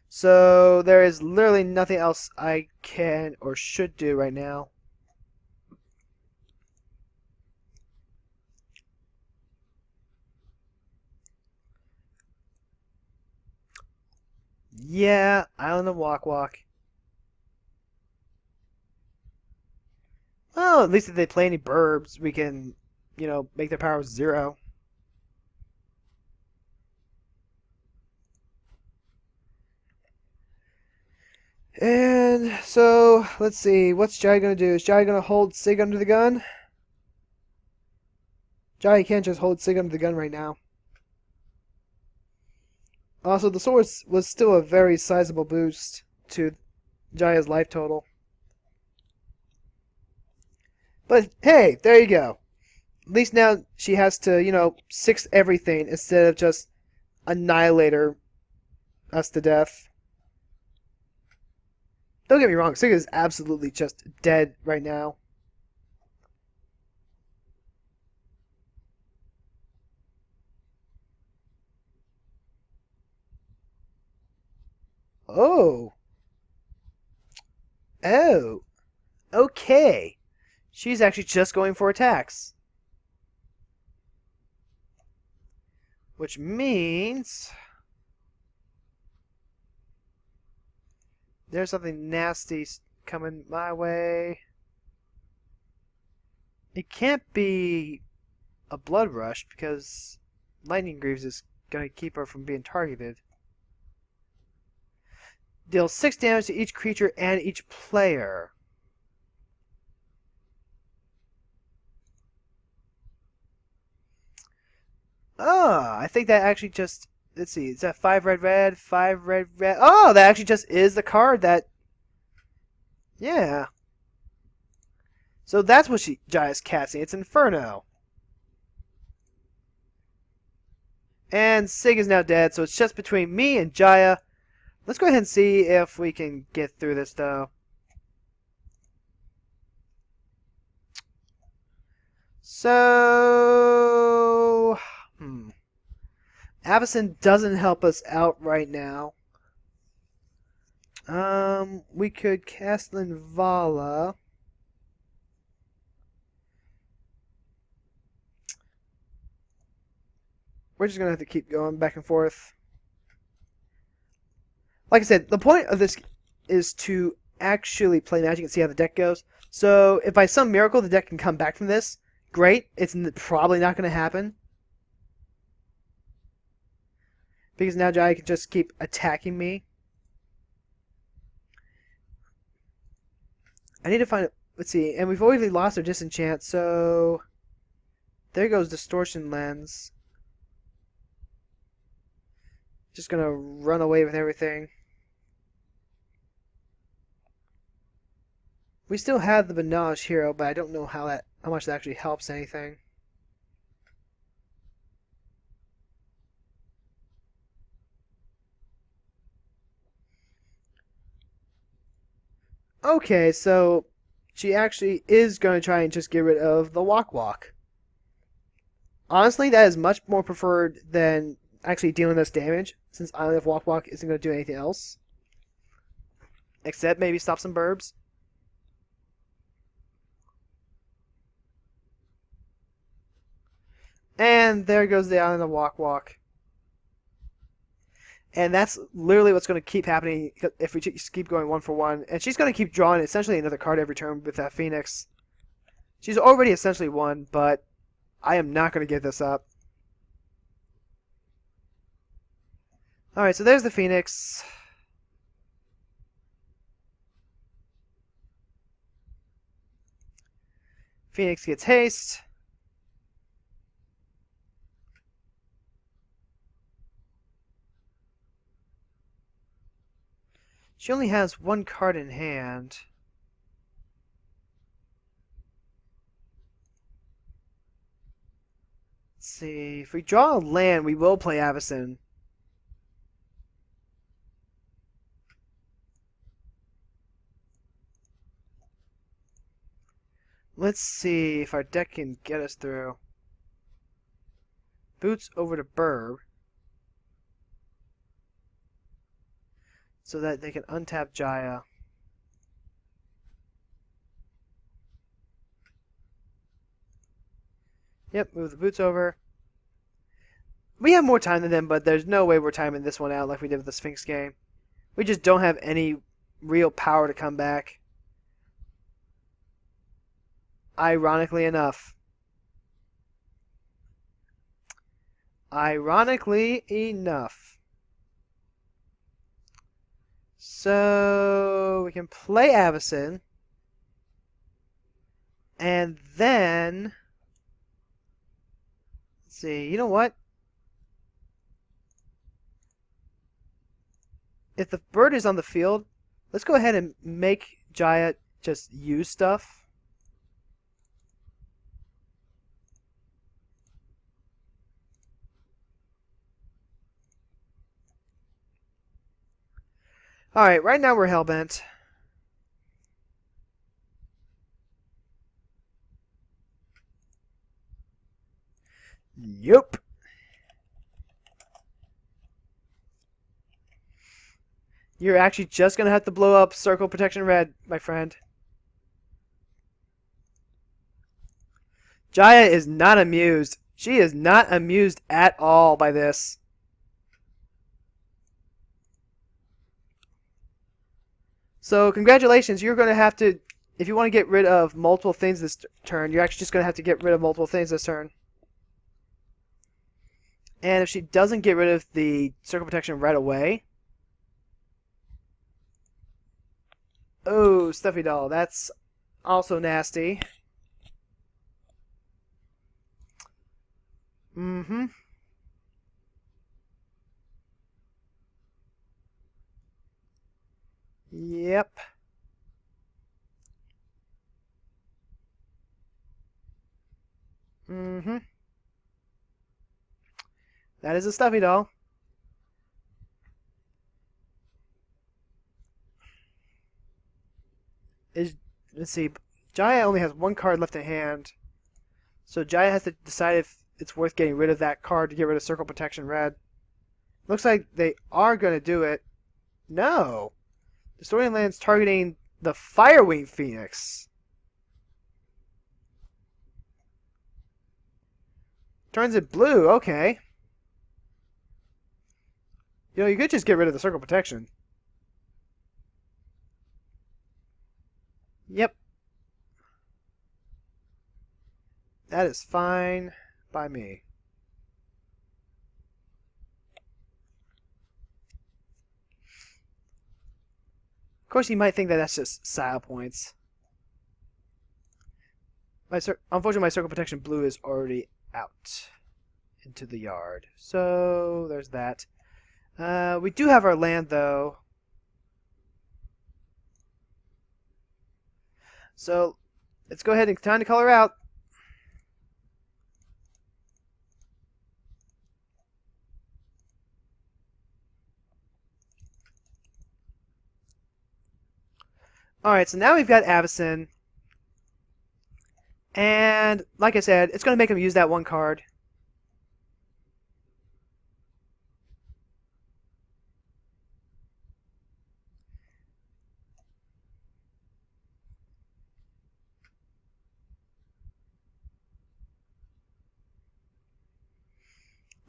So there is literally nothing else I can or should do right now. Yeah, Island of Wak-Wak. Well, at least if they play any burbs, we can, make their power 0. And so, let's see, what's Jai going to do? Is Jai going to hold Sig under the gun? Jai can't just hold Sig under the gun right now. Also, the sword was still a very sizable boost to Jaya's life total. But hey, there you go. At least now she has to, 6 everything instead of just annihilate us to death. Don't get me wrong, Sig is absolutely just dead right now. Oh. Oh. Okay. She's actually just going for attacks. Which means... there's something nasty coming my way. It can't be a Blood Rush because Lightning Greaves is going to keep her from being targeted. Deal 6 damage to each creature and each player. I think that actually just let's see. Is that 5 red, red, 5 red, red? Oh, that actually just is the card that. Yeah. So that's what Jaya's casting. It's Inferno. And Sig is now dead, so it's just between me and Jaya. Let's go ahead and see if we can get through this, though. So, Avacyn doesn't help us out right now. We could cast Linvala. We're just gonna have to keep going back and forth. Like I said, the point of this is to actually play Magic and see how the deck goes. So, if by some miracle the deck can come back from this, great. It's probably not going to happen. Because now Jaya can just keep attacking me. I need to find it. Let's see. And we've already lost our Disenchant, so there goes Distortion Lens. Just going to run away with everything. We still have the Banage Hero, but I don't know how much that actually helps anything. Okay, so she actually is going to try and just get rid of the Walk Walk. Honestly, that is much more preferred than actually dealing us damage, since Island of Walk Walk isn't going to do anything else. Except maybe stop some burbs. And there goes the Island of Walk Walk. And that's literally what's going to keep happening if we just keep going 1-for-1. And she's going to keep drawing essentially another card every turn with that Phoenix. She's already essentially won, but I am not going to give this up. Alright, so there's the Phoenix. Phoenix gets haste. She only has one card in hand. Let's see. If we draw a land, we will play Avacyn. Let's see if our deck can get us through. Boots over to Burb. So that they can untap Jaya. Yep, move the boots over. We have more time than them, but there's no way we're timing this one out like we did with the Sphinx game. We just don't have any real power to come back. Ironically enough. Ironically enough. So we can play Avacyn. And then let's see, you know what? If the bird is on the field, let's go ahead and make Jaya just use stuff. Alright, right now we're hellbent. Yup. You're actually just going to have to blow up Circle Protection Red, my friend. Jaya is not amused. She is not amused at all by this. So, congratulations. You're going to have to, if you want to get rid of multiple things this turn, you're actually just going to have to get rid of multiple things this turn. And if she doesn't get rid of the Circle Protection right away... Oh, Stuffy Doll. That's also nasty. Mm-hmm. Yep. Mm-hmm. That is a stuffy doll. Let's see. Jaya only has one card left in hand. So Jaya has to decide if it's worth getting rid of that card to get rid of Circle Protection Red. Looks like they are going to do it. No. The storyline's targeting the Firewing Phoenix. Turns it blue. Okay. You know, you could just get rid of the Circle Protection. Yep. That is fine by me. Of course, you might think that that's just style points. Unfortunately, my Circle Protection blue is already out into the yard. So, there's that. We do have our land, though. So, let's go ahead and time to color out. Alright, so now we've got Avacyn. And, like I said, it's going to make him use that one card.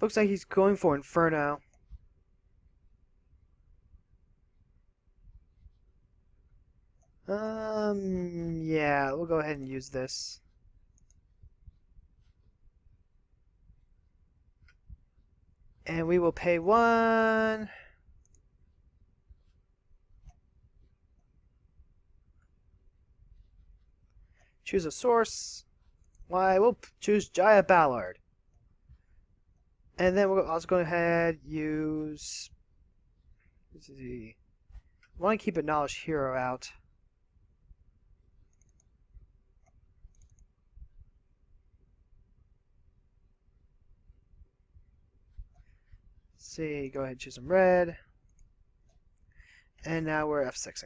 Looks like he's going for Inferno. Yeah, we'll go ahead and use this. And we will pay 1. Choose a source. Why, we'll choose Jaya Ballard. And then we'll also go ahead use. I want to keep a knowledge hero out. Let's see, go ahead and choose some red. And now we're F6ing.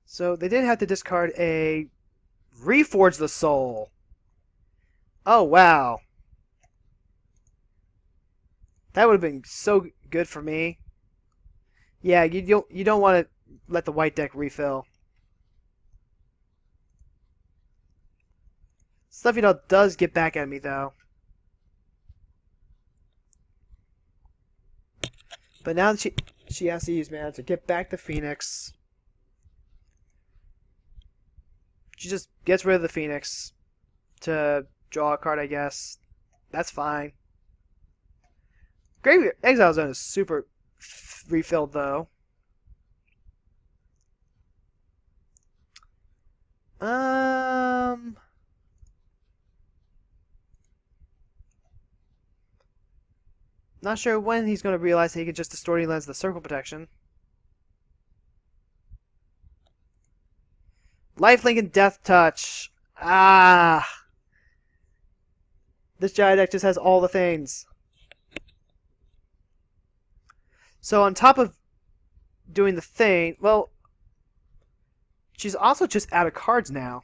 So they did have to discard a Reforge the Soul. Oh wow. That would have been so good for me. Yeah, you don't want to let the white deck refill. Stuffy Doll does get back at me though. But now that she has to use mana to get back to Phoenix. She just gets rid of the Phoenix to draw a card, I guess. That's fine. Graveyard Exile Zone is super refilled though. Not sure when he's going to realize that he can just Distorting Lens the Circle Protection. Lifelink and Death Touch. Ah! This Giant deck just has all the things. So on top of doing the thing, well, she's also just out of cards now.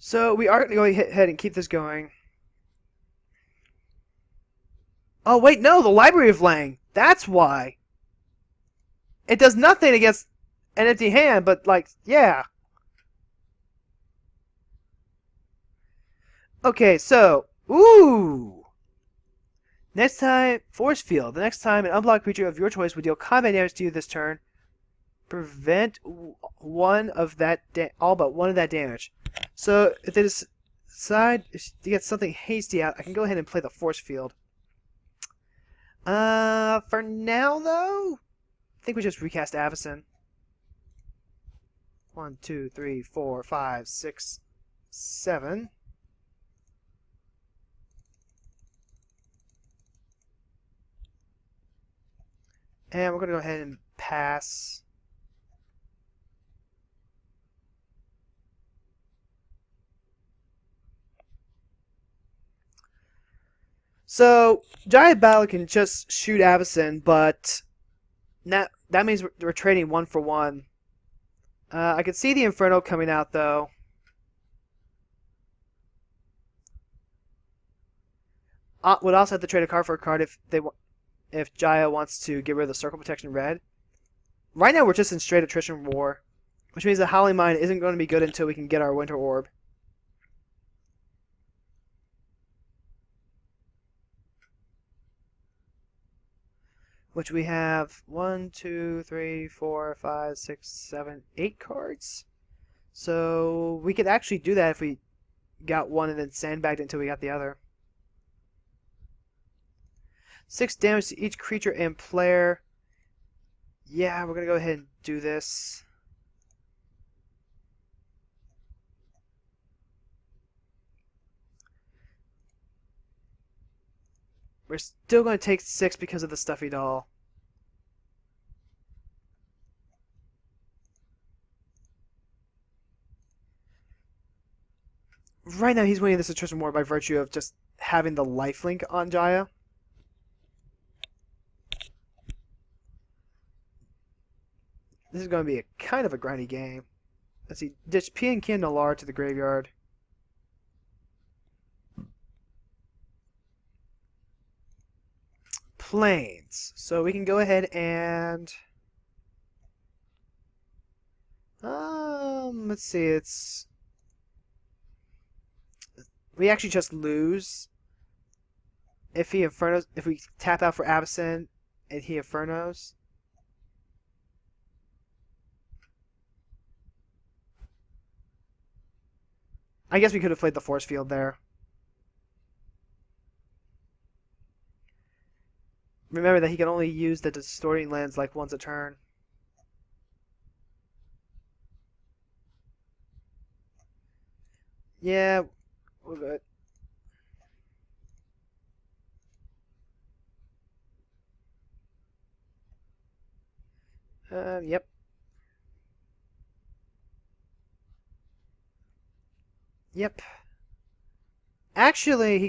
So we are going to go ahead and keep this going. Oh, wait, no, the Library of Lang. That's why. It does nothing against an empty hand, but, like, yeah. Okay, so, ooh. Next time, Force Field. The next time an unblocked creature of your choice would deal combat damage to you this turn, prevent one of that, all but one of that damage. So, if they decide to get something hasty out, I can go ahead and play the Force Field. For now, though, I think we just recast Avacyn. 1, 2, 3, 4, 5, 6, 7. And we're going to go ahead and pass. So, Giant Battle can just shoot Avacyn, but that means we're trading 1 for 1. I could see the Inferno coming out, though. Would also have to trade a card for a card if Jaya wants to get rid of the Circle Protection Red. Right now, we're just in straight attrition war, which means the Howling Mine isn't going to be good until we can get our Winter Orb. Which we have 1, 2, 3, 4, 5, 6, 7, 8 cards. So we could actually do that if we got one and then sandbagged until we got the other. 6 damage to each creature and player. Yeah, we're going to go ahead and do this. We're still going to take 6 because of the Stuffy Doll. Right now he's winning this attrition war by virtue of just having the lifelink on Jaya. This is going to be kind of a grindy game. Let's see. Ditch P and Nalar to the graveyard. Plains. So we can go ahead and... let's see. It's... We actually just lose if he Infernos. If we tap out for Avacyn and he Infernos. I guess we could have played the force field there. Remember that he can only use the distorting lens like once a turn. Yeah, we're good. Yep. Yep. Actually, he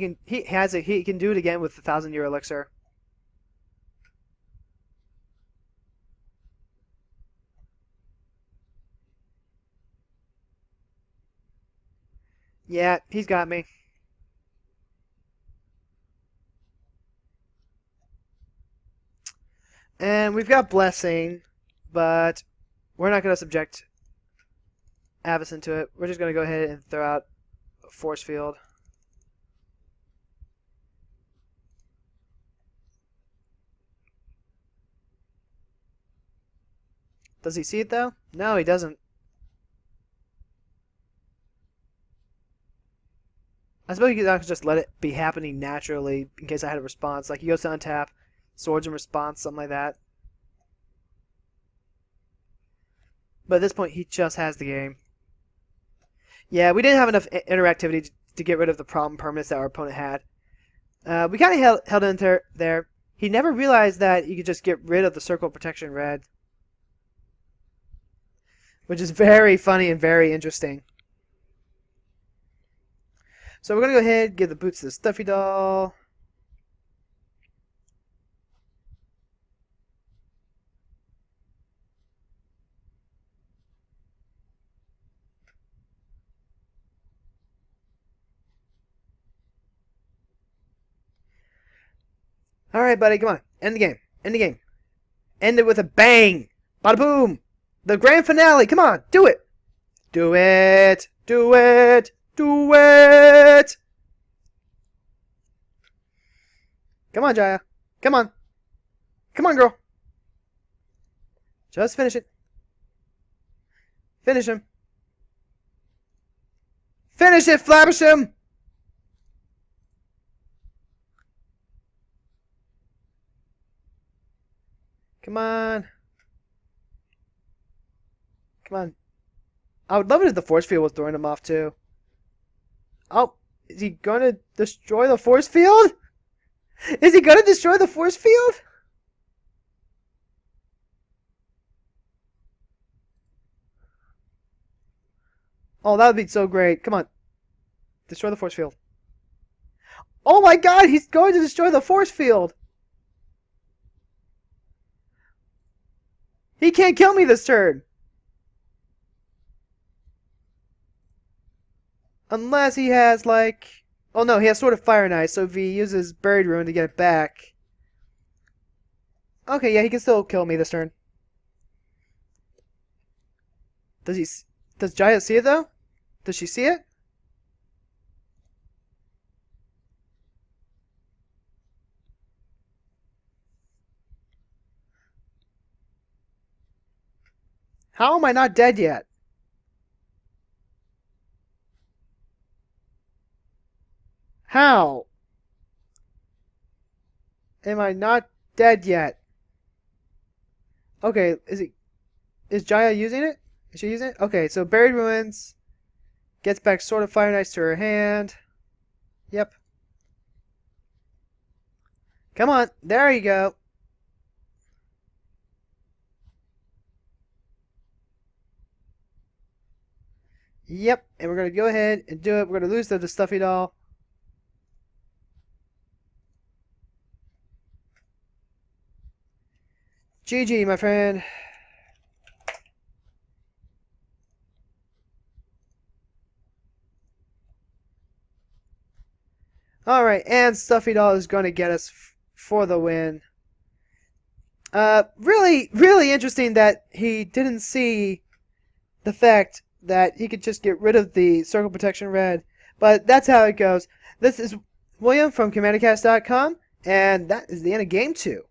can do it again with the 1,000-year elixir. Yeah, he's got me. And we've got Blessing, but we're not going to subject Avacyn to it. We're just going to go ahead and throw out a force field. Does he see it, though? No, he doesn't. I suppose you could just let it be happening naturally in case I had a response. Like, he goes to untap, swords in response, something like that. But at this point, he just has the game. Yeah, we didn't have enough interactivity to get rid of the problem permanents that our opponent had. We kind of held in there. He never realized that you could just get rid of the Circle of Protection Red. Which is very funny and very interesting. So we're going to go ahead and give the boots to the Stuffy Doll. Alright, buddy, come on. End the game. End the game. End it with a bang. Bada boom. The grand finale. Come on. Do it. Do it. Do it. Do it. Come on, Jaya. Come on. Come on, girl. Just finish it. Finish him. Finish it, Flabbersham. Come on. Come on. I would love it if the force field was throwing him off too. Oh, is he going to destroy the force field? Is he going to destroy the force field? Oh, that would be so great. Come on. Destroy the force field. Oh my god, he's going to destroy the force field. He can't kill me this turn. Unless he has, like... Oh no, he has Sword of Fire and Ice, so if he uses Buried Ruin to get it back... Okay, yeah, he can still kill me this turn. Does Jaya see it, though? Does she see it? How am I not dead yet? How am I not dead yet? Okay, is Jaya using it? Is she using it? Okay, so Buried Ruins gets back Sword of Fire and Ice to her hand. Yep. Come on, there you go. Yep, and we're gonna go ahead and do it. We're gonna lose the Stuffy Doll. GG, my friend. Alright, and Stuffy Doll is going to get us for the win. Really, really interesting that he didn't see the fact that he could just get rid of the Circle Protection Red. But that's how it goes. This is William from CommanderCast.com, and that is the end of Game 2.